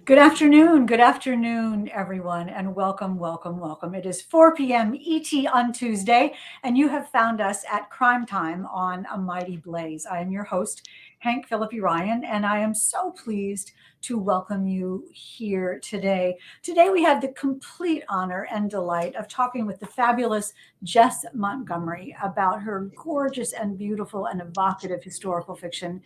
Good afternoon, everyone, and welcome, welcome, welcome. It is 4 p.m. ET on Tuesday, and you have found us at Crime Time on A Mighty Blaze. I am your host, Hank Phillippi Ryan, and I am so pleased to welcome you here today. Today, we have the complete honor and delight of talking with the fabulous Jess Montgomery about her gorgeous and beautiful and evocative historical fiction,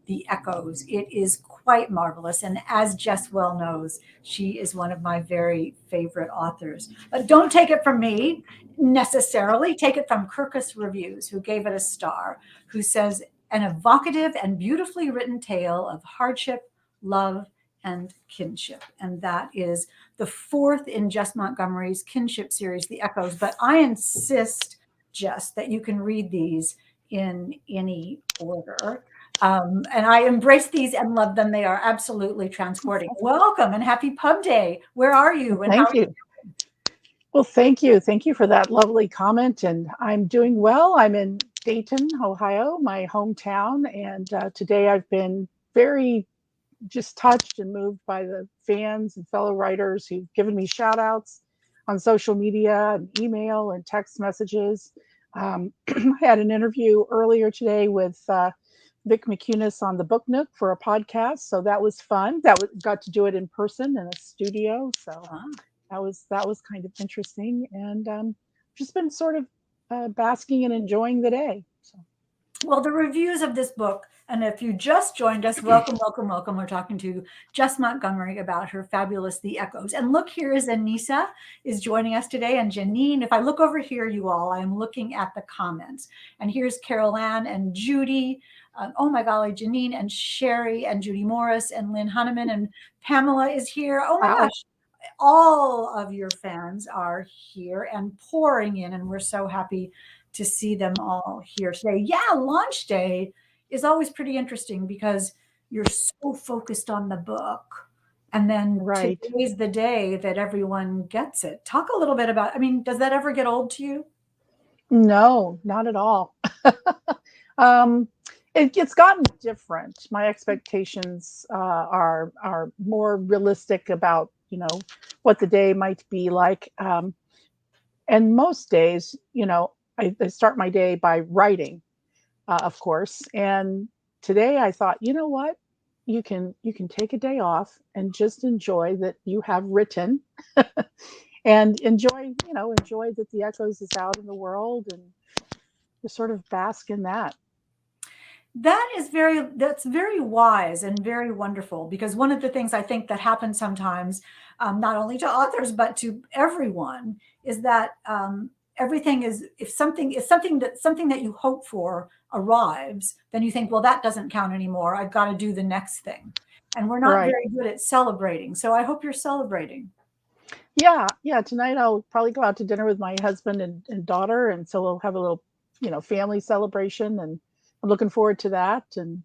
The Echoes. It is quite marvelous. And as Jess well knows, she is one of my very favorite authors. But don't take it from me necessarily. Take it from Kirkus Reviews, who gave it a star, who says, an evocative and beautifully written tale of hardship, love, and kinship. And that is the fourth in Jess Montgomery's kinship series, The Echoes. But I insist, Jess, that you can read these in any order. And I embrace these and love them. They are absolutely transporting. Welcome and happy pub day. Where are you and how are Thank you. Well, thank you. Thank you for that lovely comment. And I'm doing well. I'm in Dayton, Ohio, my hometown. And today I've been very just touched and moved by the fans and fellow writers who've given me shout outs on social media and email and text messages. I had an interview earlier today with Vic McCunis on the Book Nook for a podcast, so that was fun. Got to do it in person in a studio, so you? that was kind of interesting, and just been sort of basking and enjoying the day. So. Well, the reviews of this book, and if you just joined us, welcome, welcome, welcome. We're talking to Jess Montgomery about her fabulous The Echoes. And look, here is Anissa is joining us today, and Janine. If I look over here, you all, I'm looking at the comments. And here's Carol Ann and Judy. Oh my golly, Janine and Sherry and Judy Morris and Lynn Hunneman and Pamela is here. Oh my Wow. gosh, all of your fans are here and pouring in, and we're so happy to see them all here today. Yeah, launch day is always pretty interesting because you're so focused on the book. And then Right. today's the day that everyone gets it. Talk a little bit about, I mean, does that ever get old to you? No, not at all. um, it's gotten different. My expectations are more realistic about what the day might be like. And most days, I start my day by writing, of course. And today I thought, you know what? You can take a day off and just enjoy that you have written and enjoy that the echoes is out in the world and just sort of bask in that. That's very wise and very wonderful, because one of the things I think that happens sometimes, not only to authors but to everyone, is that everything is, if something that you hope for arrives, then you think, well, that doesn't count anymore, I've got to do the next thing, and we're not Right. very good at celebrating. So I hope you're celebrating. Yeah, yeah. Tonight I'll probably go out to dinner with my husband and daughter, and so we'll have a little, family celebration, and I'm looking forward to that. And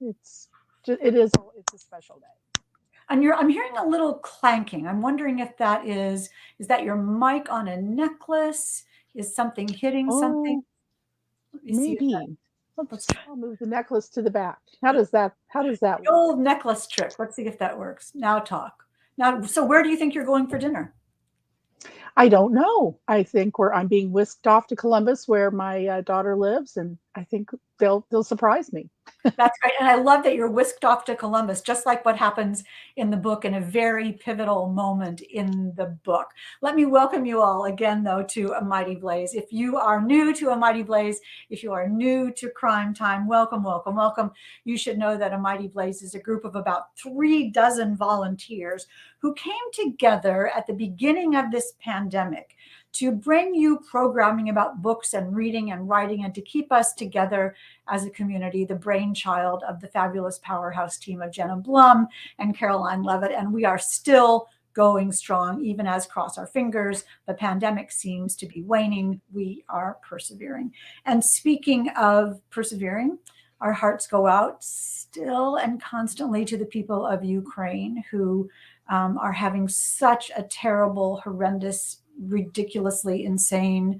it's a special day. And I'm hearing a little clanking. I'm wondering if is that your mic on a necklace? Is something hitting something? Oh, Let me see if that, maybe. let's I'll move the necklace to the back. How does that the work? old necklace trick. Let's see if that works. Now talk. Now, so where do you think you're going for dinner? I don't know. I think I'm being whisked off to Columbus, where my daughter lives, and I think they'll surprise me. That's great. And I love that you're whisked off to Columbus, just like what happens in the book, in a very pivotal moment in the book. Let me welcome you all again, though, to A Mighty Blaze. If you are new to A Mighty Blaze, if you are new to Crime Time, welcome, welcome, welcome. You should know that A Mighty Blaze is a group of about 36 volunteers who came together at the beginning of this pandemic to bring you programming about books and reading and writing, and to keep us together as a community, the brainchild of the fabulous powerhouse team of Jenna Blum and Caroline Levitt. And we are still going strong, even as, cross our fingers, the pandemic seems to be waning. We are persevering. And speaking of persevering, our hearts go out still and constantly to the people of Ukraine, who are having such a terrible, horrendous, ridiculously insane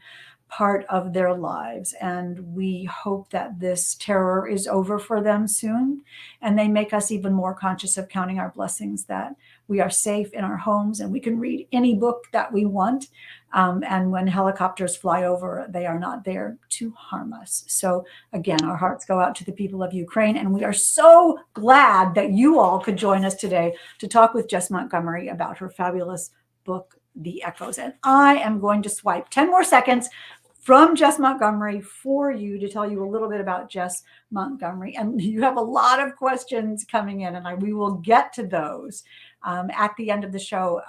part of their lives. And we hope that this terror is over for them soon. And they make us even more conscious of counting our blessings, that we are safe in our homes and we can read any book that we want. And when helicopters fly over, they are not there to harm us. So again, our hearts go out to the people of Ukraine. And we are so glad that you all could join us today to talk with Jess Montgomery about her fabulous book, The Echoes. And I am going to swipe 10 more seconds from Jess Montgomery for you to tell you a little bit about Jess Montgomery. And you have a lot of questions coming in, and we will get to those at the end of the show.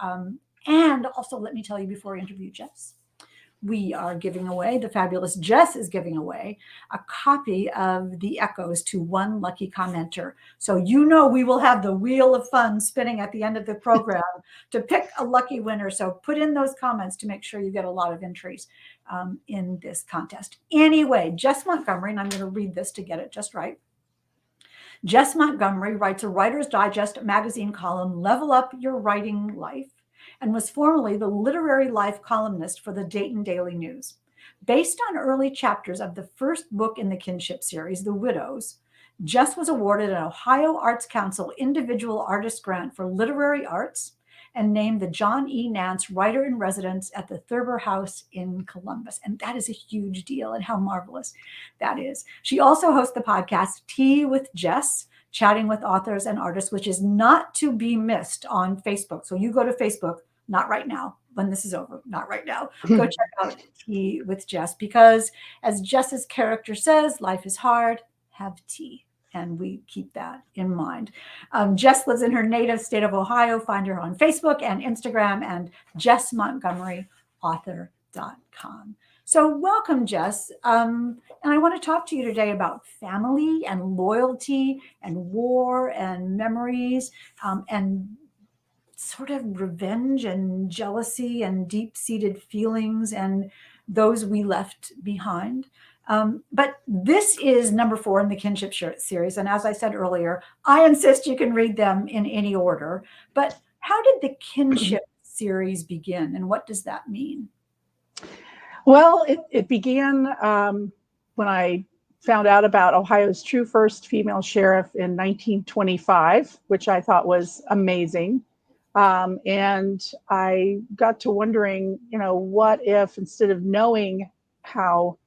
And also, let me tell you before I interview Jess, we are giving away, the fabulous Jess is giving away a copy of The Echoes to one lucky commenter. So we will have the wheel of fun spinning at the end of the program to pick a lucky winner. So put in those comments to make sure you get a lot of entries in this contest. Anyway, Jess Montgomery, and I'm going to read this to get it just right. Jess Montgomery writes a Writer's Digest magazine column, Level Up Your Writing Life, and was formerly the literary life columnist for the Dayton Daily News. Based on early chapters of the first book in the kinship series, The Widows, Jess was awarded an Ohio Arts Council Individual Artist Grant for Literary Arts and named the John E. Nance Writer in Residence at the Thurber House in Columbus. And that is a huge deal, and how marvelous that is. She also hosts the podcast Tea with Jess, chatting with authors and artists, which is not to be missed on Facebook. So you go to Facebook, not right now, when this is over, not right now. Go check out Tea with Jess, because as Jess's character says, life is hard, have tea. And we keep that in mind. Jess lives in her native state of Ohio. Find her on Facebook and Instagram and jessmontgomeryauthor.com. So welcome, Jess. And I want to talk to you today about family and loyalty and war and memories and sort of revenge and jealousy and deep-seated feelings and those we left behind. But this is number 4 in the kinship series. And as I said earlier, I insist you can read them in any order. But how did the kinship series begin, and what does that mean? Well, it began when I found out about Ohio's true first female sheriff in 1925, which I thought was amazing. And I got to wondering, what if instead of knowing how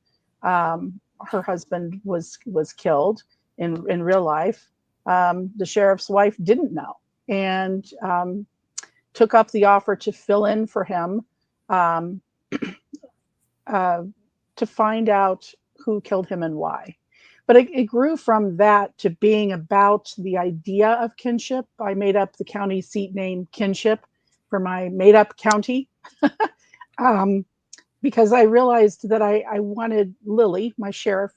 her husband was killed in real life, the sheriff's wife didn't know and took up the offer to fill in for him to find out who killed him and why. But it grew from that to being about the idea of kinship. I made up the county seat name Kinship for my made-up county because I realized that I wanted Lily, my Sheriff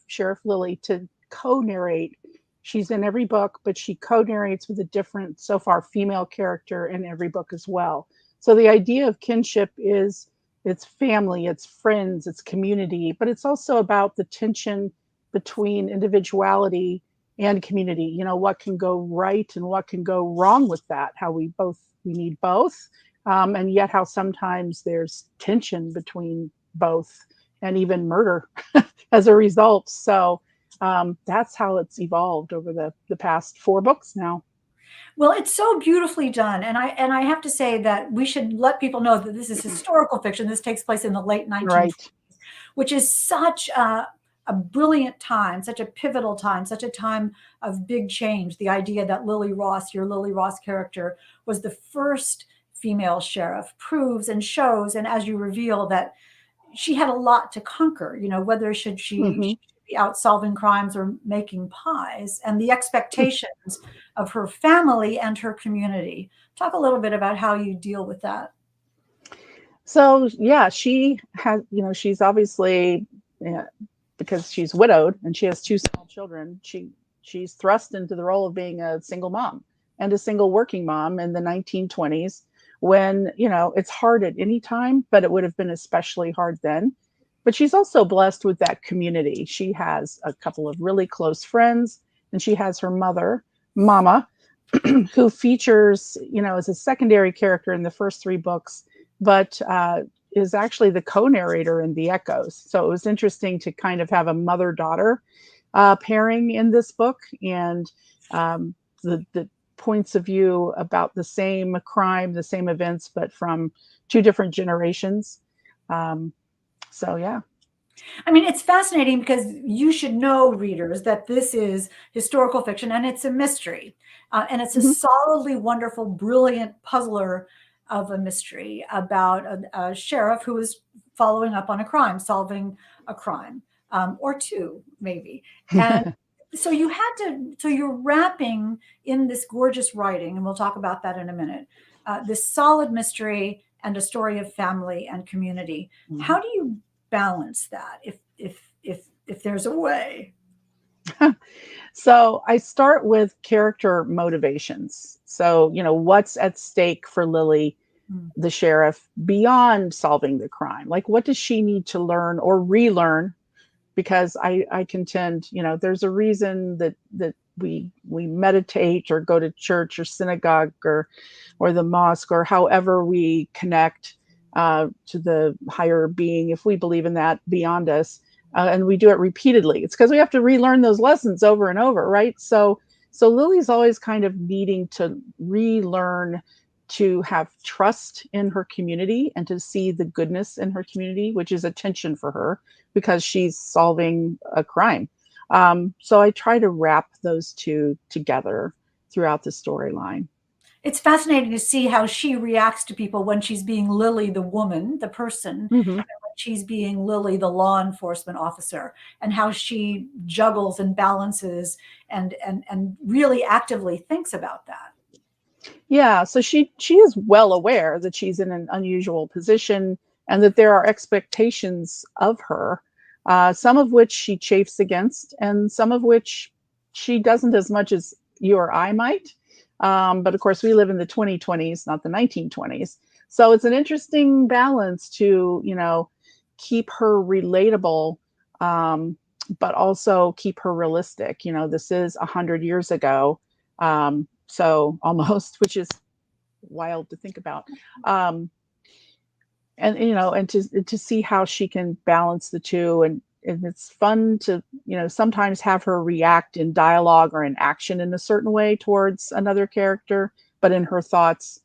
Lily, to co-narrate. She's in every book, but she co-narrates with a different, so far, female character in every book as well. So the idea of kinship is it's family, it's friends, it's community, but it's also about the tension between individuality and community. What can go right and what can go wrong with that, how we need both, and yet how sometimes there's tension between both and even murder as a result. So that's how it's evolved over the past 4 books now. Well, it's so beautifully done. And I have to say that we should let people know that this is historical fiction. This takes place in the late 1920s, right, which is such a brilliant time, such a pivotal time, such a time of big change. The idea that Lily Ross, your Lily Ross character, was the first female sheriff proves and shows, and as you reveal, that she had a lot to conquer, whether should she be out solving crimes or making pies, and the expectations of her family and her community. Talk a little bit about how you deal with that. So, yeah, she has, she's obviously, because she's widowed and she has 2 small children, she's thrust into the role of being a single mom and a single working mom in the 1920s when, it's hard at any time, but it would have been especially hard then. But she's also blessed with that community. She has a couple of really close friends, and she has her mother, Mama, who features, as a secondary character in the first 3 books, but is actually the co-narrator in the Echoes. So it was interesting to kind of have a mother-daughter pairing in this book, and the points of view about the same crime, the same events, but from two different generations. So yeah. I mean, it's fascinating because you should know, readers, that this is historical fiction and it's a mystery. And it's a Mhm. solidly wonderful, brilliant puzzler of a mystery about a sheriff who is following up on a crime, solving a crime, or two, maybe. And so so you're wrapping in this gorgeous writing, and we'll talk about that in a minute, this solid mystery and a story of family and community. How Mhm. do you balance that, if there's a way? So I start with character motivations. So, what's at stake for Lily, Mm. the sheriff, beyond solving the crime? Like, what does she need to learn or relearn? Because I contend, there's a reason that we meditate or go to church or synagogue or the mosque, or however we connect to the higher being, if we believe in that beyond us, and we do it repeatedly. It's because we have to relearn those lessons over and over, right? So Lily's always kind of needing to relearn to have trust in her community and to see the goodness in her community, which is a tension for her because she's solving a crime. So I try to wrap those two together throughout the storyline. It's fascinating to see how she reacts to people when she's being Lily, the woman, the person, and Hmm. when she's being Lily, the law enforcement officer, and how she juggles and balances and really actively thinks about that. Yeah, so she is well aware that she's in an unusual position and that there are expectations of her, some of which she chafes against, and some of which she doesn't as much as you or I might. But of course, we live in the 2020s, not the 1920s. So it's an interesting balance to, keep her relatable, but also keep her realistic. This is 100 years ago, so almost, which is wild to think about. Um, and to see how she can balance the two, and it's fun to sometimes have her react in dialogue or in action in a certain way towards another character, but in her thoughts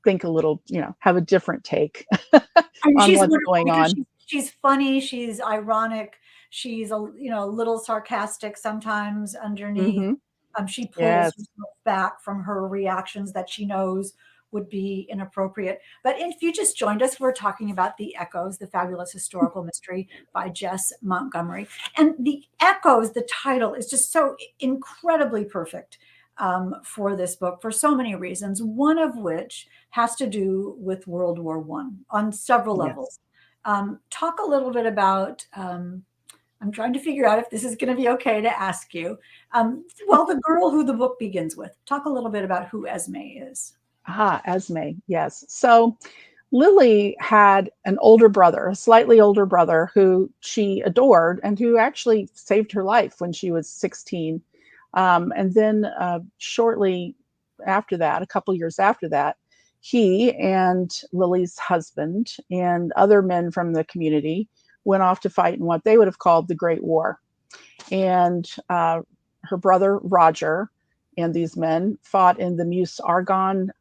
think a little, have a different take I mean, on she's what's wonderful going because on. she's funny, she's ironic, she's a little sarcastic sometimes underneath. Hmm. She pulls Yes. herself back from her reactions that she knows would be inappropriate. But if you just joined us, we're talking about The Echoes, the fabulous historical mystery by Jess Montgomery. And The Echoes, the title, is just so incredibly perfect for this book for so many reasons, one of which has to do with World War One on several Yes. levels. Talk a little bit about. I'm trying to figure out if this is going to be okay to ask you. Well, the girl who the book begins with. Talk a little bit about who Esme is. Esme. Yes. So Lily had an older brother, a slightly older brother, who she adored and who actually saved her life when she was 16. And then shortly after that, a couple years after that, he and Lily's husband and other men from the community went off to fight in what they would have called the Great War. And her brother, Roger, and these men fought in the Meuse Argonne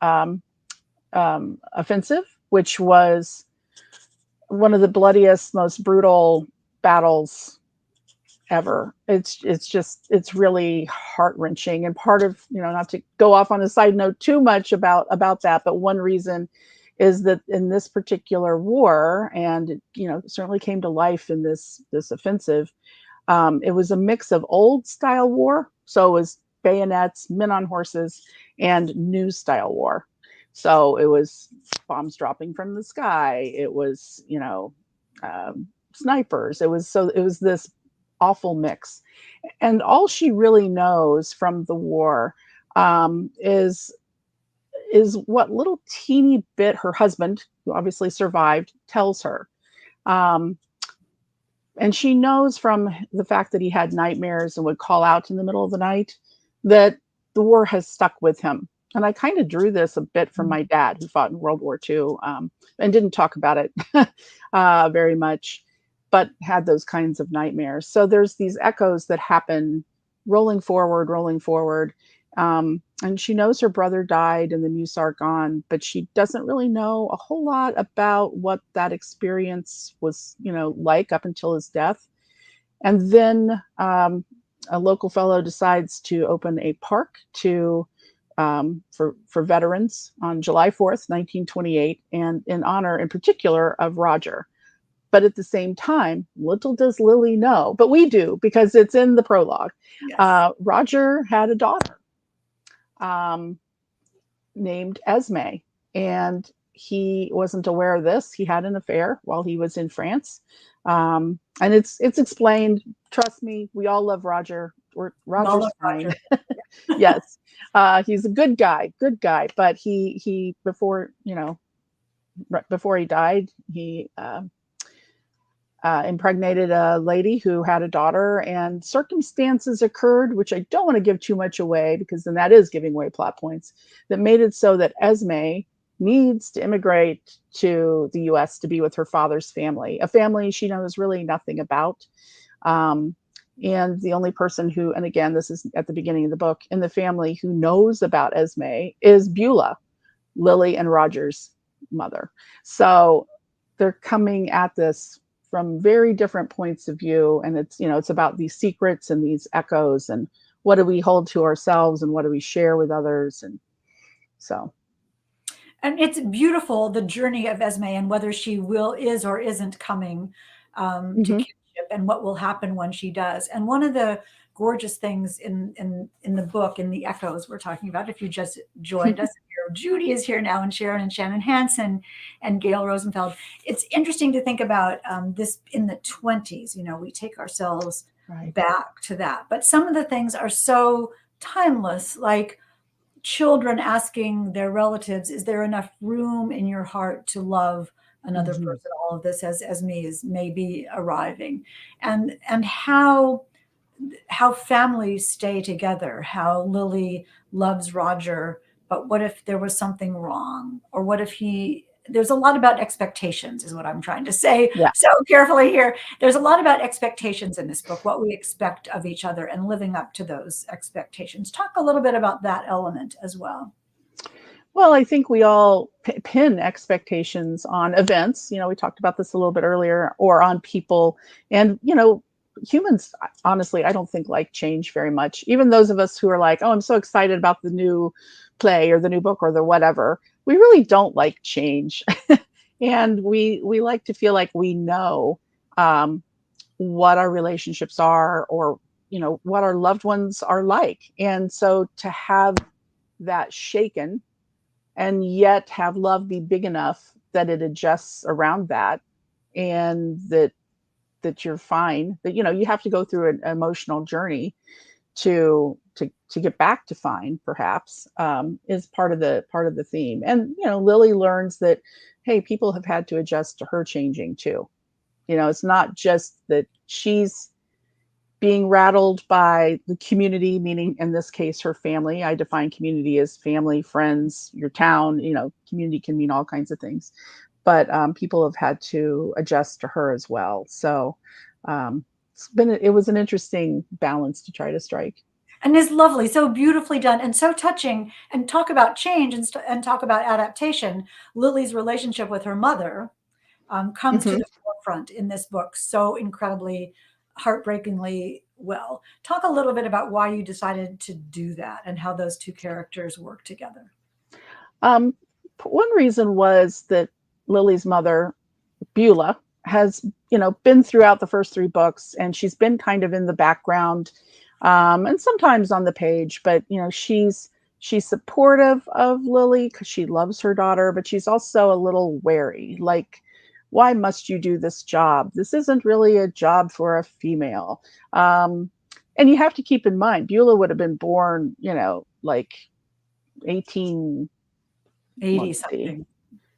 offensive, which was one of the bloodiest, most brutal battles ever. It's really heart wrenching, and part of, not to go off on a side note too much about that, but one reason is that in this particular war, and certainly came to life in this offensive, it was a mix of old style war, so it was bayonets, men on horses, and new style war. So it was bombs dropping from the sky. It was, snipers. It was this awful mix. And all she really knows from the war is what little teeny bit her husband, who obviously survived, tells her. Um, and she knows from the fact that he had nightmares and would call out in the middle of the night that the war has stuck with him. and I kind of drew this a bit from my dad, who fought in World War II, and didn't talk about it very much, but had those kinds of nightmares. So there's these echoes that happen rolling forward, rolling forward. And she knows her brother died and the Muse are gone, but she doesn't really know a whole lot about what that experience was, like up until his death. And then a local fellow decides to open a park for veterans on July 4th, 1928, and in honor, in particular, of Roger. But at the same time, little does Lily know, but we do because it's in the prologue. Yes. Roger had a daughter um, named Esme, and he wasn't aware of this. He had an affair while he was in France, and it's explained. Trust me, we all love Roger. Roger's fine. Roger. Yes, he's a good guy, but he before before he died, he impregnated a lady who had a daughter, and circumstances occurred, which I don't want to give too much away because then that is giving away plot points, that made it so that Esme needs to immigrate to the US to be with her father's family, a family she knows really nothing about. And the only person who, and again, this is at the beginning of the book, in the family who knows about Esme is Beulah, Lily and Roger's mother. So they're coming at this from very different points of view. And it's about these secrets and these echoes and what do we hold to ourselves and what do we share with others. And so. And it's beautiful, the journey of Esme and whether she is or isn't coming to kinship and what will happen when she does. And one of the gorgeous things in the book, in the echoes we're talking about, if you just joined us, Judy is here now, and Sharon and Shannon Hansen and Gail Rosenfeld. It's interesting to think about this in the 20s. We take ourselves back to that. But some of the things are so timeless, like children asking their relatives, is there enough room in your heart to love another person? All of this as Esme is maybe arriving, and how families stay together, how Lily loves Roger, but what if there was something wrong? Or what if there's a lot about expectations is what I'm trying to say so carefully here. There's a lot about expectations in this book, what we expect of each other and living up to those expectations. Talk a little bit about that element as well. Well, I think we all pin expectations on events. We talked about this a little bit earlier, or on people. And, humans, honestly, I don't think like change very much. Even those of us who are like, oh, I'm so excited about the new play or the new book or the whatever, we really don't like change. And we like to feel like we know what our relationships are, or, what our loved ones are like. And so to have that shaken and yet have love be big enough that it adjusts around that, and that you're fine, that you have to go through an emotional journey to get back to fine, perhaps, is part of the theme. And Lily learns that, hey, people have had to adjust to her changing too. It's not just that she's being rattled by the community, meaning in this case her family. I define community as family, friends, your town. Community can mean all kinds of things, but people have had to adjust to her as well. So it was an interesting balance to try to strike. And it's lovely, so beautifully done, and so touching. And talk about change and talk about adaptation. Lily's relationship with her mother comes to the forefront in this book so incredibly, heartbreakingly well. Talk a little bit about why you decided to do that and how those two characters work together. One reason was that Lily's mother, Beulah, has been throughout the first three books, and she's been kind of in the background, and sometimes on the page, but she's supportive of Lily because she loves her daughter, but she's also a little wary, like, why must you do this job? This isn't really a job for a female. And you have to keep in mind, Beulah would have been born, like 1880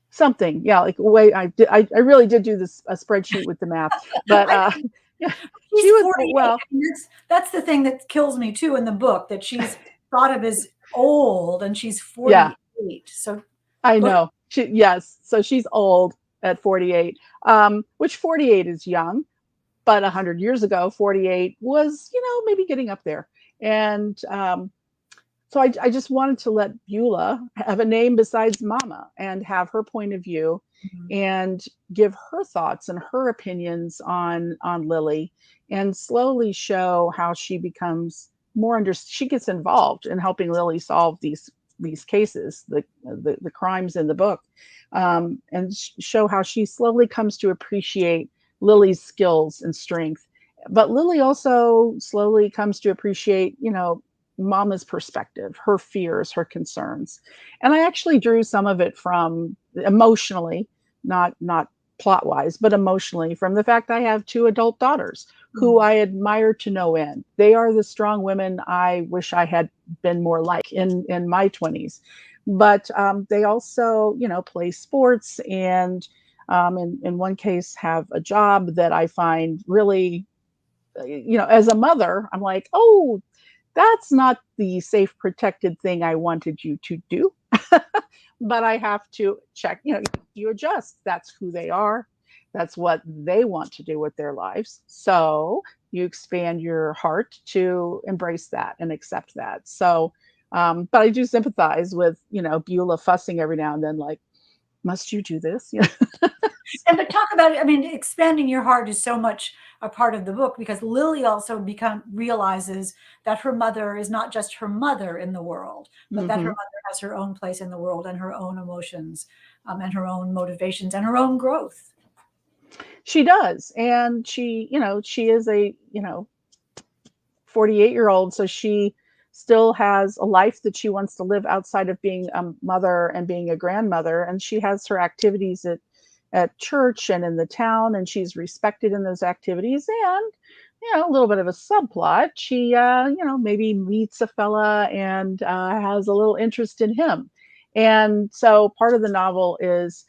something. Yeah, like wait, I really did do this a spreadsheet with the math, but yeah, she was well. That's the thing that kills me too in the book, that she's thought of as old and she's Yeah, 48. So I go ahead. know. Yes. So she's old at 48, which 48 is young, but 100 years ago, 48 was, maybe getting up there. And so I just wanted to let Beulah have a name besides Mama and have her point of view Mhm. and give her thoughts and her opinions on Lily, and slowly show how she becomes she gets involved in helping Lily solve these cases, the crimes in the book, and show how she slowly comes to appreciate Lily's skills and strength. But Lily also slowly comes to appreciate, Mama's perspective, her fears, her concerns. And I actually drew some of it from emotionally, not plot wise, but emotionally, from the fact I have two adult daughters who Mhm. I admire to no end. They are the strong women I wish I had been more like in my 20s. But they also, play sports, and in one case have a job that I find really, as a mother, I'm like, oh, that's not the safe, protected thing I wanted you to do. But I have to check, you adjust. That's who they are. That's what they want to do with their lives. So you expand your heart to embrace that and accept that. So, but I do sympathize with, Beulah fussing every now and then, like, must you do this? And but talk about, I mean, expanding your heart is so much a part of the book because Lily also realizes that her mother is not just her mother in the world, but that her Mm-hmm. mother has her own place in the world and her own emotions, and her own motivations and her own growth. She does. And she is a, 48-year-old, so she still has a life that she wants to live outside of being a mother and being a grandmother, and she has her activities at church and in the town, and she's respected in those activities. And a little bit of a subplot, she maybe meets a fella and has a little interest in him. And so part of the novel is,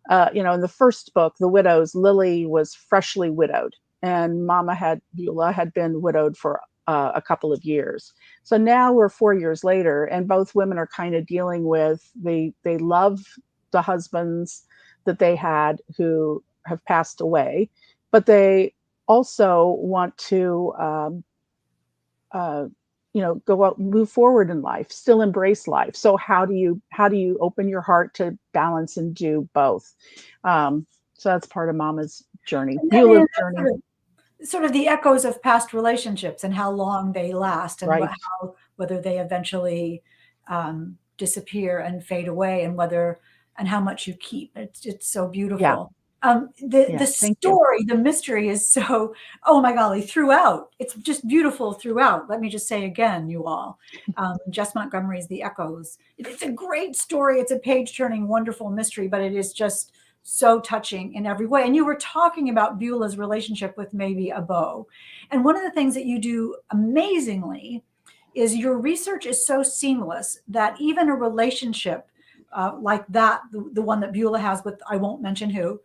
in the first book, The Widows, Lily was freshly widowed, and Beulah had been widowed for a couple of years. So now we're 4 years later, and both women are kind of dealing with, they love the husbands that they had who have passed away, but they also want to uh, go out, move forward in life, still embrace life. So how do you open your heart to balance and do both? So that's part of Mama's journey, And I mean, Beulah's that's journey. sort of the echoes of past relationships and how long they last and Right. whether they eventually disappear and fade away and whether and how much you keep. It's so Yeah. beautiful. The Yeah. Thank you. story, the mystery is so, oh my golly, throughout. It's just beautiful throughout. Let me just say again, you all. Jess Montgomery's The Echoes. It's a great story. It's a page turning, wonderful mystery, but it is just so touching in every way. And you were talking about Beulah's relationship with maybe a beau. And one of the things that you do amazingly is your research is so seamless that even a relationship like that, the one that Beulah has with, I won't mention who,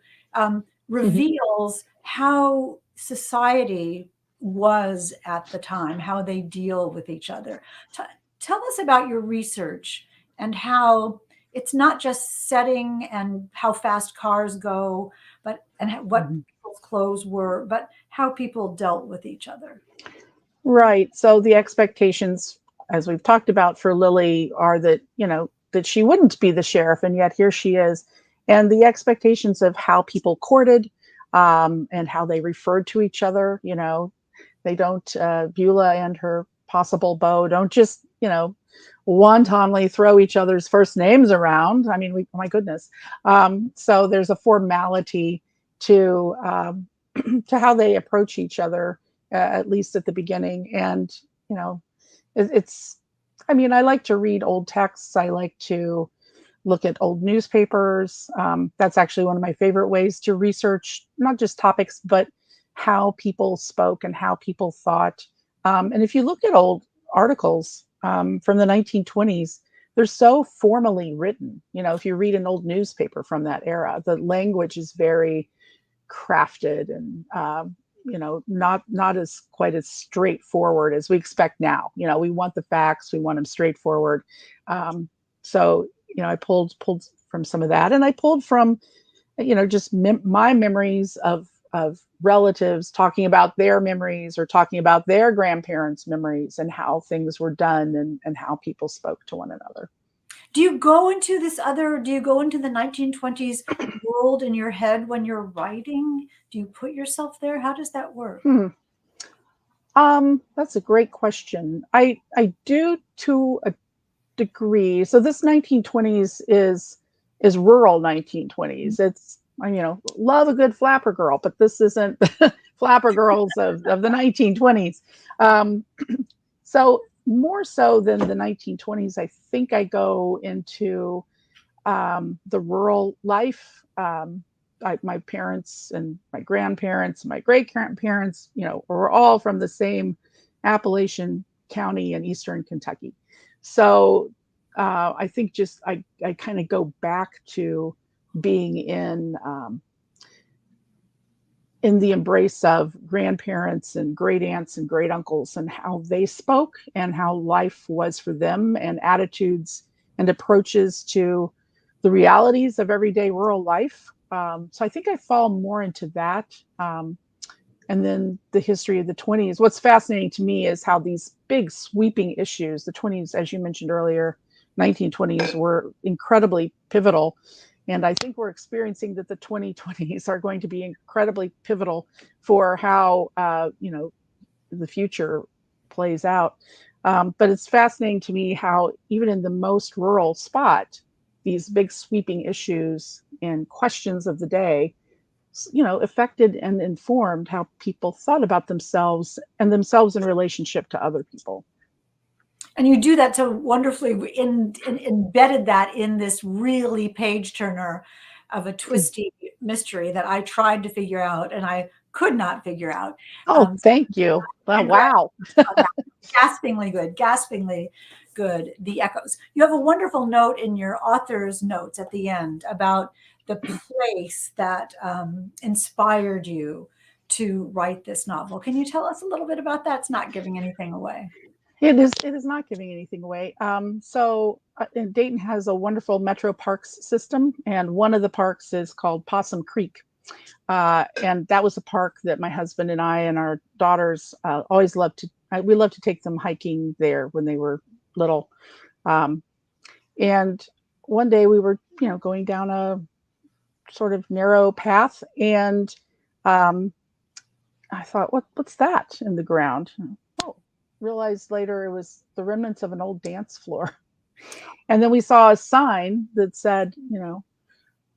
reveals how society was at the time, how they deal with each other. T- Tell us about your research and how it's not just setting and how fast cars go, but what Mhm. people's clothes were, but how people dealt with each other. Right. So the expectations, as we've talked about for Lily, are that, that she wouldn't be the sheriff, and yet here she is. And the expectations of how people courted, and how they referred to each other, they don't, Beulah and her possible beau don't just, wantonly throw each other's first names around. I mean, my goodness. So there's a formality to, to how they approach each other, at least at the beginning. And, you know, it's, I mean, I like to read old texts. I like to look at old newspapers. That's actually one of my favorite ways to research not just topics, but how people spoke and how people thought. And if you look at old articles from the 1920s, they're so formally written. If you read an old newspaper from that era, the language is very crafted, and not as quite as straightforward as we expect now. We want the facts, we want them straightforward. So I pulled from some of that, and I pulled from just my memories of relatives talking about their memories or talking about their grandparents' memories and how things were done and how people spoke to one another. Do you go into the 1920s world in your head when you're writing? Do you put yourself there? How does that work? That's a great question. I do to a degree. So this 1920s is rural 1920s. It's love a good flapper girl, but this isn't flapper girls of the 1920s. So more so than the 1920s, I think I go into the rural life. My parents and my grandparents, my great grandparents, were all from the same Appalachian County in Eastern Kentucky. So I think I kind of go back to being in the embrace of grandparents and great aunts and great uncles and how they spoke and how life was for them and attitudes and approaches to the realities of everyday rural life. So I think I fall more into that. And then the history of the 20s. What's fascinating to me is how these big sweeping issues, the 20s, as you mentioned earlier, 1920s were incredibly pivotal. And I think we're experiencing that the 2020s are going to be incredibly pivotal for how, the future plays out. But it's fascinating to me how even in the most rural spot, these big sweeping issues and questions of the day, affected and informed how people thought about themselves and themselves in relationship to other people. And you do that so wonderfully, embedded that in this really page turner of a twisty mystery that I tried to figure out and I could not figure out. Oh, thank you. Wow. Gaspingly good. The echoes. You have a wonderful note in your author's notes at the end about the place that inspired you to write this novel. Can you tell us a little bit about that? It's not giving anything away. It is not giving anything away. Dayton has a wonderful Metro Parks system, and one of the parks is called Possum Creek. And that was a park that my husband and I and our daughters always loved to. We loved to take them hiking there when they were little. And one day we were, going down a sort of narrow path, and I thought, what's that in the ground? Realized later it was the remnants of an old dance floor. And then we saw a sign that said,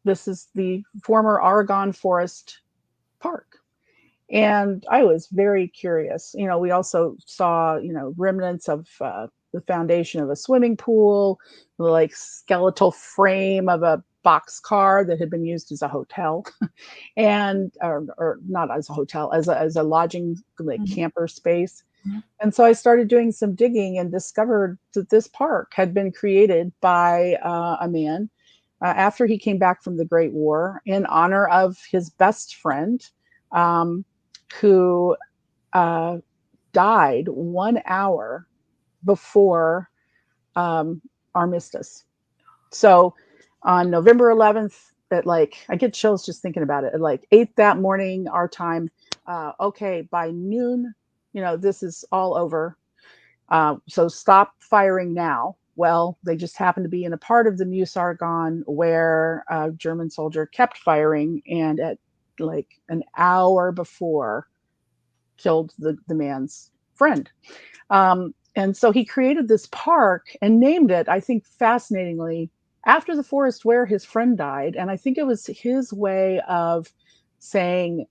this is the former Argonne Forest Park. And I was very curious. We also saw, remnants of the foundation of a swimming pool, the like skeletal frame of a boxcar that had been used as a hotel, and or not as a hotel, as a lodging camper space. And so I started doing some digging and discovered that this park had been created by a man after he came back from the Great War in honor of his best friend, who died 1 hour before armistice. So on November 11th, I get chills just thinking about it, at 8 that morning, our time, okay, by noon, this is all over. So stop firing now. Well, they just happened to be in a part of the Meuse Argonne where a German soldier kept firing, and at an hour before killed the man's friend. And so he created this park and named it, I think fascinatingly, after the forest where his friend died. And I think it was his way of saying,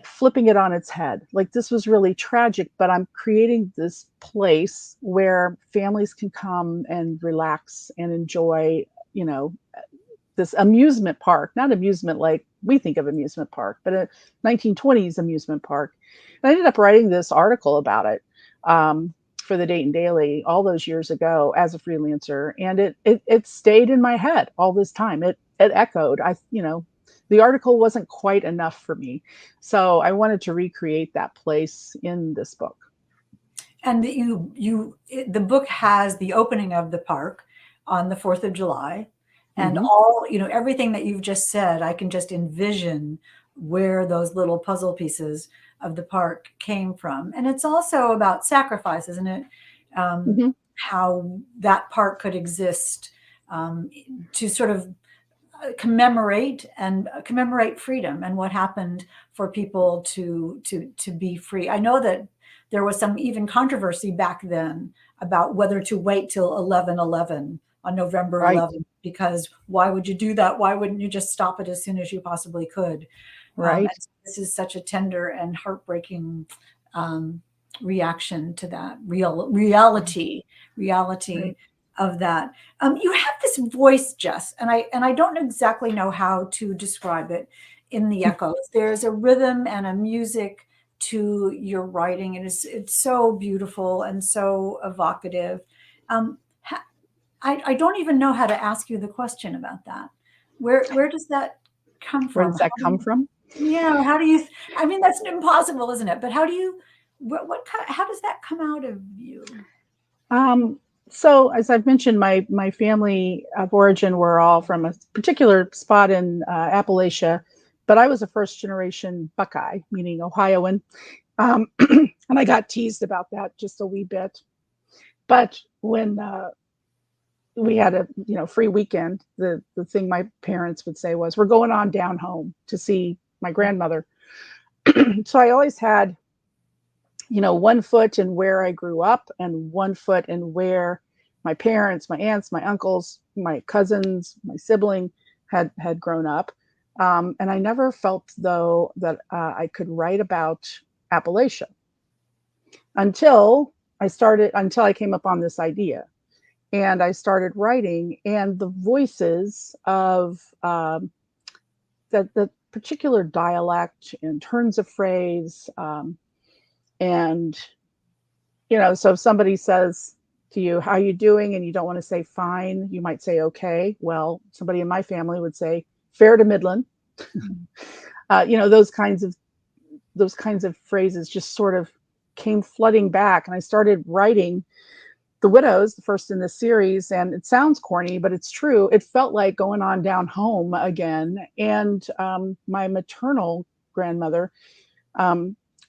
flipping it on its head. This was really tragic, but I'm creating this place where families can come and relax and enjoy, this amusement park, not amusement like we think of amusement park, but a 1920s amusement park. And I ended up writing this article about it for the Dayton Daily all those years ago as a freelancer. And it stayed in my head all this time. It echoed. the article wasn't quite enough for me. So I wanted to recreate that place in this book. And the book has the opening of the park on the 4th of July, and Mm-hmm. all, everything that you've just said, I can just envision where those little puzzle pieces of the park came from. And it's also about sacrifice, isn't it? Mm-hmm. How that park could exist, to sort of commemorate freedom and what happened for people to be free. I know that there was some even controversy back then about whether to wait till 11/11 on November Right. 11th, because why would you do that? Why wouldn't you just stop it as soon as you possibly could? Right. And so this is such a tender and heartbreaking reaction to that reality Right. of that. You have this voice, Jess, and I don't exactly know how to describe it in the echoes. There's a rhythm and a music to your writing, and it's so beautiful and so evocative. Um, I don't even know how to ask you the question about that. Where does that come Where from? does that come from? Yeah, how do you? I mean, that's impossible, isn't it? But how do you? How does that come out of you? Um, so as I've mentioned, my family of origin were all from a particular spot in Appalachia, but I was a first generation Buckeye, meaning Ohioan, and I got teased about that just a wee bit. But when we had a free weekend, the thing my parents would say was, "We're going on down home to see my grandmother." So I always had one foot in where I grew up and one foot in where my parents, my aunts, my uncles, my cousins, my sibling had grown up. And I never felt though that I could write about Appalachia until I came up on this idea. And I started writing, and the voices of the particular dialect and turns of phrase, and so if somebody says to you, "How you doing?" and you don't want to say fine, you might say okay. Well, somebody in my family would say fair to Midland. Those kinds of phrases just sort of came flooding back, and I started writing The Widows, the first in this series, and it sounds corny, but it's true. It felt like going on down home again. And my maternal grandmother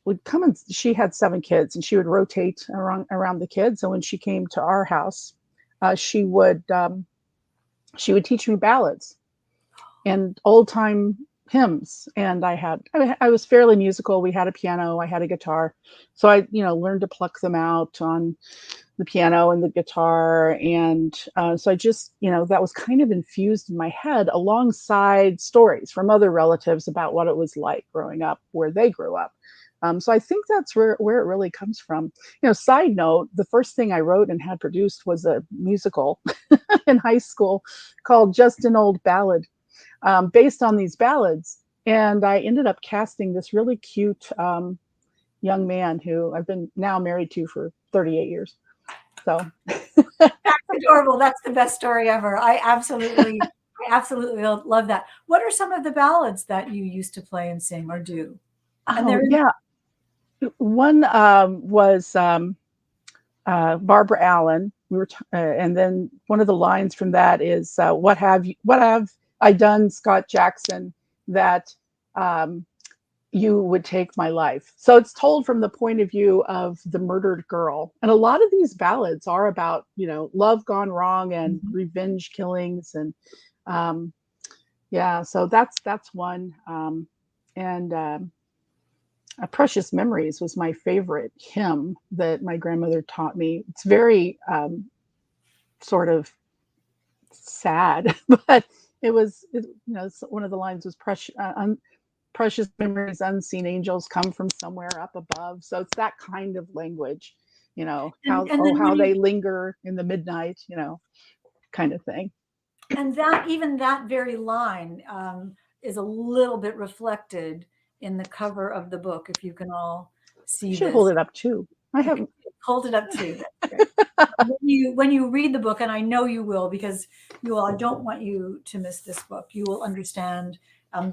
would come, and she had 7 kids, and she would rotate around the kids. So when she came to our house, she would teach me ballads and old time hymns. And I was fairly musical. We had a piano, I had a guitar, so I learned to pluck them out on the piano and the guitar. And so I just, that was kind of infused in my head alongside stories from other relatives about what it was like growing up where they grew up. So I think that's where it really comes from. Side note, the first thing I wrote and had produced was a musical in high school called Just an Old Ballad, based on these ballads. And I ended up casting this really cute young man who I've been now married to for 38 years. So That's adorable. That's the best story ever. I absolutely love that. What are some of the ballads that you used to play and sing or do? And oh there, yeah, one was Barbara Allen. And then one of the lines from that is, what have I done, Scott Jackson, that you would take my life? So it's told from the point of view of the murdered girl. And a lot of these ballads are about, love gone wrong and revenge killings. And yeah, so that's one. And Precious Memories was my favorite hymn that my grandmother taught me. It's very sort of sad, but one of the lines was precious memories, unseen angels come from somewhere up above. So it's that kind of language, and then how they linger in the midnight, kind of thing. and that even that very line is a little bit reflected in the cover of the book. If you can all I see should hold this, it up too. I you can haven't. hold it up too. That's great. When you read the book, and I know you will, because I don't want you to miss this book. You will understand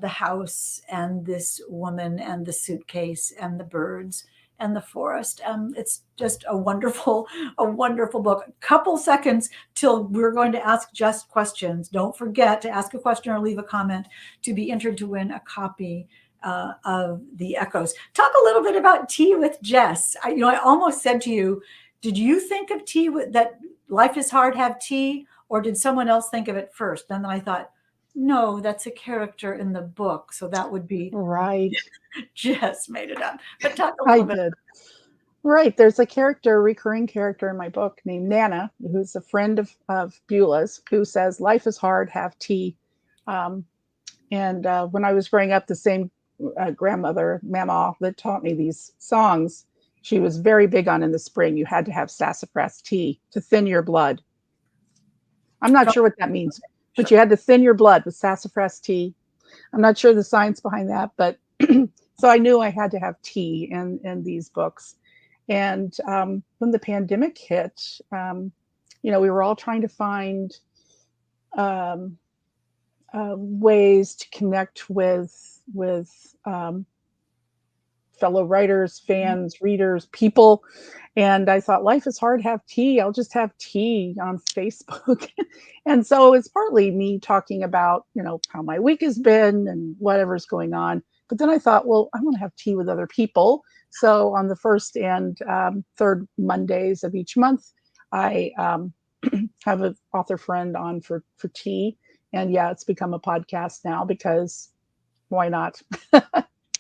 the house and this woman and the suitcase and the birds and the forest. It's just a wonderful book. Couple seconds till we're going to ask Jess questions. Don't forget to ask a question or leave a comment to be entered to win a copy of The Echoes. Talk a little bit about Tea with Jess. I almost said to you, did you think of tea that Life is Hard, Have Tea, or did someone else think of it first? And then I thought, no, that's a character in the book, so that would be Right. Jess made it up. But talk a I little bit. did. Right. There's a recurring character in my book named Nana, who's a friend of Beulah's, who says, "Life is hard, have tea." And when I was growing up, the same grandmother, Mama, that taught me these songs, she was very big on in the spring, you had to have sassafras tea to thin your blood. I'm not sure what that means, but you had to thin your blood with sassafras tea. I'm not sure the science behind that, but so I knew I had to have tea in these books. And when the pandemic hit, we were all trying to find ways to connect with fellow writers, fans, readers, people. And I thought, life is hard, have tea. I'll just have tea on Facebook. And so it's partly me talking about, how my week has been and whatever's going on. But then I thought, well, I want to have tea with other people. So on the first and third Mondays of each month, I have an author friend on for tea. And yeah, it's become a podcast now because why not?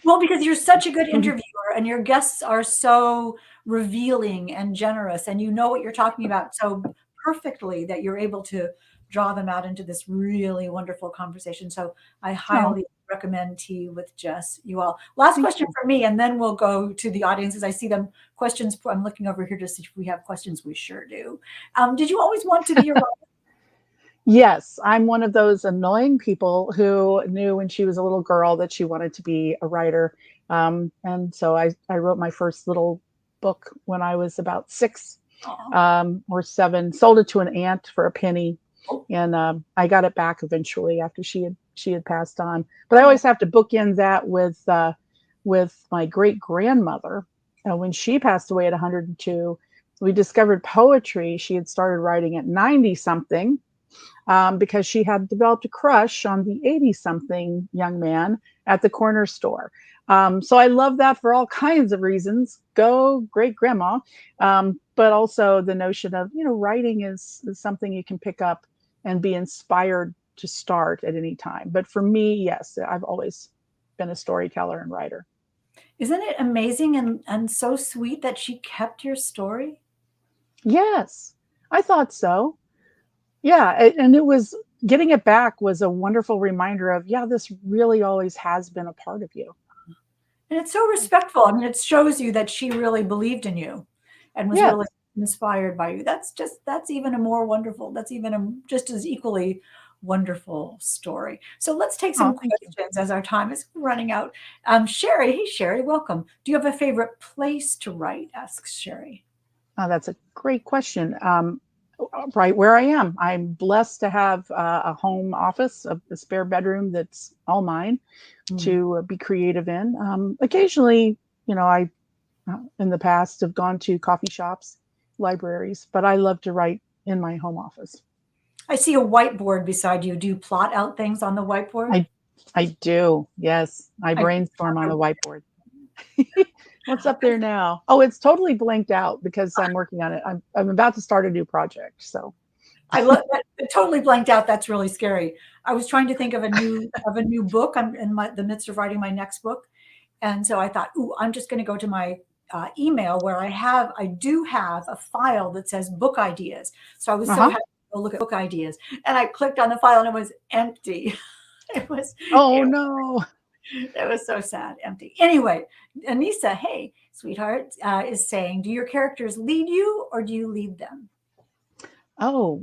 Well, because you're such a good interviewer and your guests are so revealing and generous, and you know what you're talking about so perfectly that you're able to draw them out into this really wonderful conversation. So I highly recommend Tea with Jess, you all. Last question for me, and then we'll go to the audience as I see them questions. I'm looking over here to see if we have questions. We sure do. Did you always want to be a writer? Yes, I'm one of those annoying people who knew when she was a little girl that she wanted to be a writer. And so I wrote my first little book when I was about 6 or 7, sold it to an aunt for a penny. And I got it back eventually after she had passed on. But I always have to bookend that with my great grandmother. When she passed away at 102, we discovered poetry. She had started writing at 90 something. Because she had developed a crush on the 80-something young man at the corner store. So I love that for all kinds of reasons. Go great grandma. But also the notion of, writing is something you can pick up and be inspired to start at any time. But for me, yes, I've always been a storyteller and writer. Isn't it amazing and so sweet that she kept your story? Yes, I thought so. Yeah, and it was getting it back was a wonderful reminder of, this really always has been a part of you. And it's so respectful. I mean, it shows you that she really believed in you and was really inspired by you. That's even a more wonderful, that's even just as equally wonderful story. So let's take some questions as our time is running out. Sherry, hey, Sherry, welcome. Do you have a favorite place to write? Asks Sherry. That's a great question. Right where I am. I'm blessed to have a home office, a spare bedroom that's all mine to be creative in. Occasionally, I in the past have gone to coffee shops, libraries, but I love to write in my home office. I see a whiteboard beside you. Do you plot out things on the whiteboard? I do. Yes. I brainstorm on the whiteboard. What's up there now? Oh, it's totally blanked out because I'm working on it. I'm about to start a new project. So I love that. It totally blanked out. That's really scary. I was trying to think of a new book. I'm in the midst of writing my next book. And so I thought, I'm just going to go to my email where I do have a file that says book ideas. So I was so happy to go look at book ideas. And I clicked on the file and it was empty. no. It was so sad, empty. Anyway, Anissa, hey, sweetheart, is saying, do your characters lead you or do you lead them? I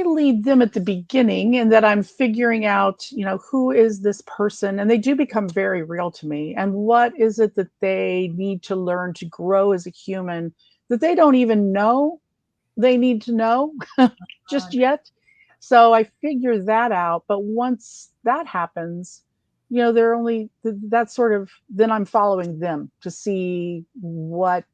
lead them at the beginning, and that I'm figuring out, who is this person, and they do become very real to me. And what is it that they need to learn to grow as a human that they don't even know they need to know just yet? So I figure that out. But once that happens, they're only that's sort of then I'm following them to see what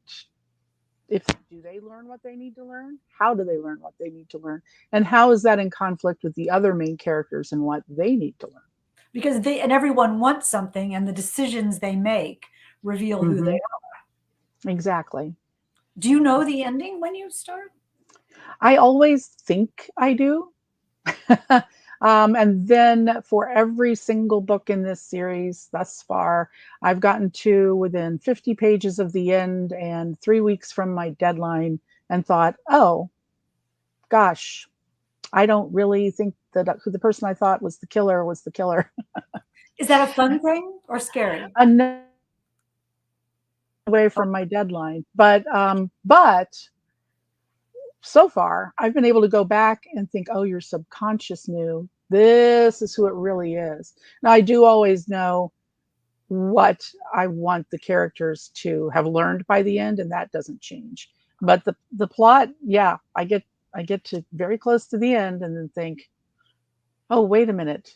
if do they learn what they need to learn? How do they learn what they need to learn? And how is that in conflict with the other main characters and what they need to learn? Because everyone wants something, and the decisions they make reveal who they Hmm. are. Exactly. Do you know the ending when you start? I always think I do. And then for every single book in this series thus far, I've gotten to within 50 pages of the end and 3 weeks from my deadline and thought, oh, gosh, I don't really think that who the person I thought was the killer was the killer. Is that a fun thing or scary? Another way Oh, from my deadline. But so far, I've been able to go back and think, oh, your subconscious knew this is who it really is. Now, I do always know what I want the characters to have learned by the end, and that doesn't change. But the plot, yeah, I get to very close to the end and then think, oh, wait a minute.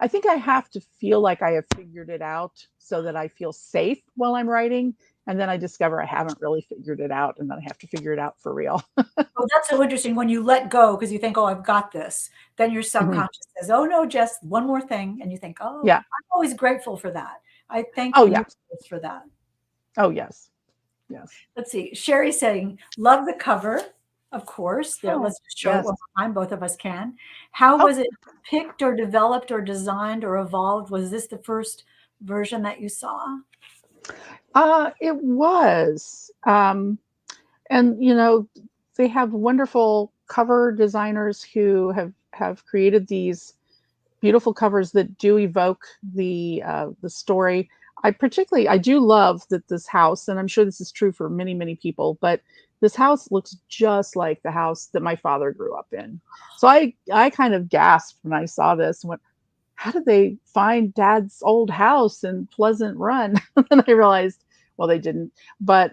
I think I have to feel like I have figured it out so that I feel safe while I'm writing. And then I discover I haven't really figured it out and then I have to figure it out for real. oh, that's so interesting when you let go because you think, "Oh, I've got this." Then your Mhm. subconscious says, "Oh, no, just one more thing," and you think, "Oh, Yeah. I'm always grateful for that. I thank Oh, the yeah. universe for that." Oh, yes. Yes. Let's see. Sherry saying, "Love the cover." Of course. There, Oh, let's just show it yes. one more time. Both of us can. How Oh, was it picked or developed or designed or evolved? Was this the first version that you saw? it was. And they have wonderful cover designers who have created these beautiful covers that do evoke the story. I do love that this house, and I'm sure this is true for many many people, but this house looks just like the house that my father grew up in. So I kind of gasped when I saw this and went, how did they find dad's old house in Pleasant Run? And I realized, well, they didn't. But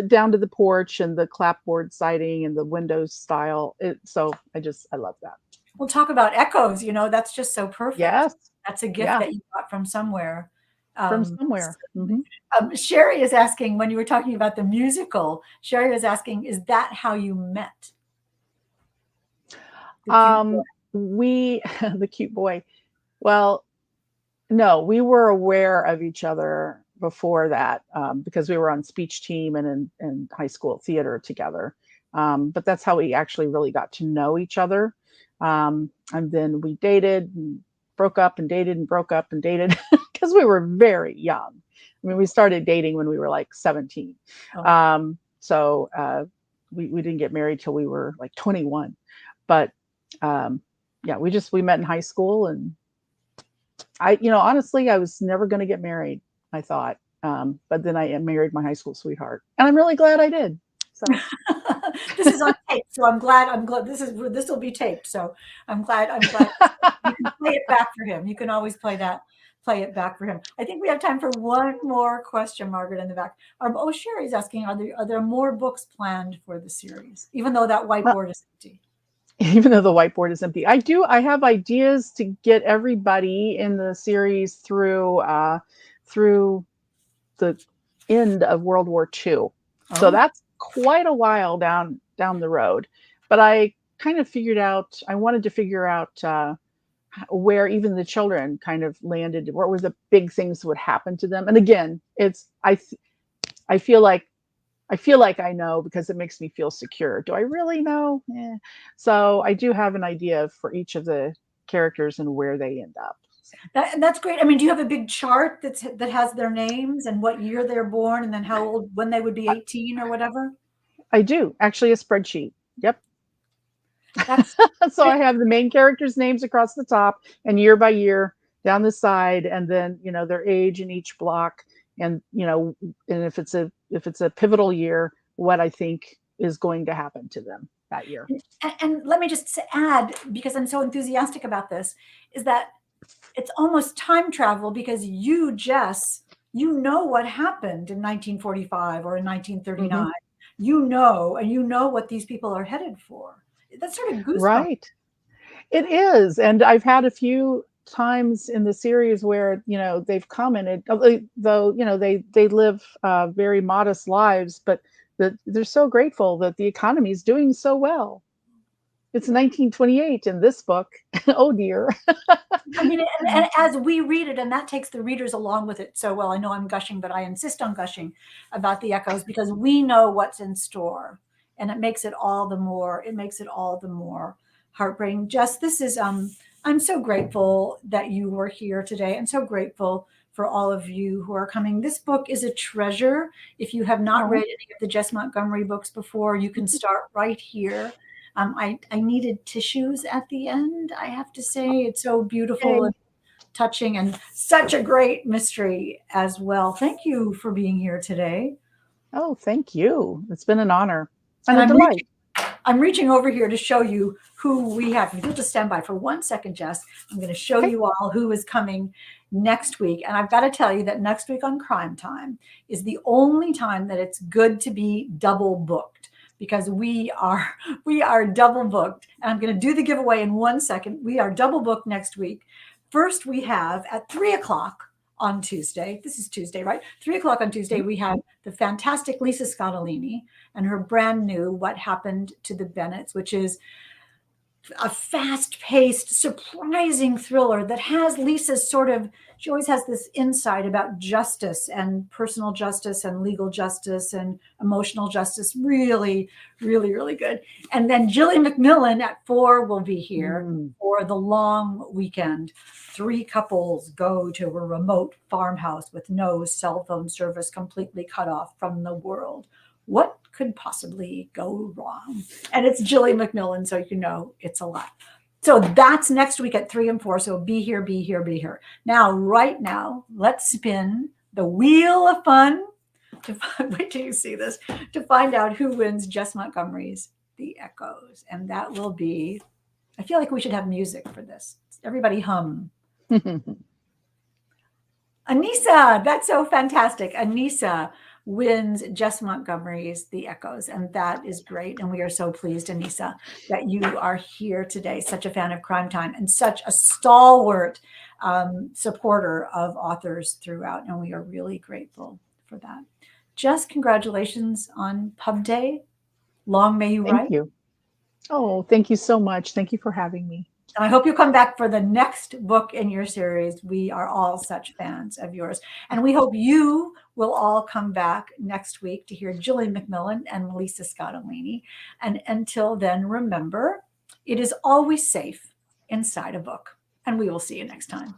down to the porch and the clapboard siding and the windows style. So I love that. We'll talk about echoes. That's just so perfect. Yes. That's a gift Yeah. that you got from somewhere. From Um, somewhere. Hmm. Sherry is asking, when you were talking about the musical, Sherry was asking, is that how you met the cute boy? Um, we, the cute boy. Well, no, we were aware of each other before that because we were on speech team and in high school theater together. But that's how we actually really got to know each other. And then we dated and broke up and dated and broke up and dated because we were very young. I mean, we started dating when we were like 17. Oh, We didn't get married till we were like 21. But um, yeah, we met in high school and honestly, I was never going to get married, I thought. But then I married my high school sweetheart, and I'm really glad I did. So, this is on tape, so I'm glad this will be taped. So I'm glad you can play it back for him. You can always play it back for him. I think we have time for one more question, Margaret, in the back. Oh, Sherry's asking, are there more books planned for the series, even though that uh, whiteboard is empty? even though the whiteboard is empty, I have ideas to get everybody in the series through the end of World War II. So Oh, that's quite a while down the road. But I kind of I wanted to figure out where even the children kind of landed, what were the big things that would happen to them. And again, I feel like I know because it makes me feel secure. Do I really know? So I do have an idea for each of the characters and where they end up. So that's great. I mean, do you have a big chart that has their names and what year they're born, and then how old when they would be I, 18 or whatever? I do actually a spreadsheet. Yep. That's So I have the main characters' names across the top and year by year down the side, and then their age in each block, and and if it's a pivotal year, what I think is going to happen to them that year. and let me just add, because I'm so enthusiastic about this, is that it's almost time travel because Jess, you know what happened in 1945 or in Hmm. 1939. You know, and you know what these people are headed for. That's sort of goosebumps. Right. It is, and I've had a few times in the series where they've commented, though they live very modest lives, but that they're so grateful that the economy is doing so well. It's 1928 in this book. Oh dear. I mean, and as we read it, and that takes the readers along with it so well. I know I'm gushing, but I insist on gushing about the echoes because we know what's in store, and it makes it all the more. It makes it all the more heartbreaking. Jess, this is I'm so grateful that you were here today, and so grateful for all of you who are coming. This book is a treasure. If you have not Oh, read any of the Jess Montgomery books before, you can start right here. I needed tissues at the end. I have to say, it's so beautiful yay. and touching and such a great mystery as well. Thank you for being here today. Oh, thank you. It's been an honor and And a delight. I'm reaching over here to show you who we have. If you'll just stand by for 1 second, Jess, I'm going to show Okay. you all who is coming next week. And I've got to tell you that next week on Crime Time is the only time that it's good to be double booked because we are double booked. And I'm going to do the giveaway in 1 second. We are double booked next week. First, we have at 3 o'clock on Tuesday. This is Tuesday, right? 3 o'clock on Tuesday, we have the fantastic Lisa Scottellini and her brand new What Happened to the Bennetts, which is a fast-paced, surprising thriller that has Lisa's she always has this insight about justice and personal justice and legal justice and emotional justice. Really, really, really good. And then Jillian McMillan at 4 will be here for the long weekend. 3 couples go to a remote farmhouse with no cell phone service, completely cut off from the world. What could possibly go wrong? And it's Jillian McMillan, so it's a lot. So that's next week at 3 and 4. So be here, be here, be here. Now, right now, let's spin the wheel of fun wait till you see this, to find out who wins Jess Montgomery's The Echoes. And that will be, I feel like we should have music for this. Everybody hum. Anissa, that's so fantastic. Anissa wins Jess Montgomery's The Echoes, and that is great. And we are so pleased, Anissa, that you are here today. Such a fan of Crime Time and such a stalwart supporter of authors throughout, and we are really grateful for that. Jess, congratulations on Pub Day. Long may you Thank write. you. Oh, thank you so much. Thank you for having me. And I hope you come back for the next book in your series. We are all such fans of yours. And we hope you will all come back next week to hear Jillian McMillan and Lisa Scottellini. And until then, remember, it is always safe inside a book. And we will see you next time.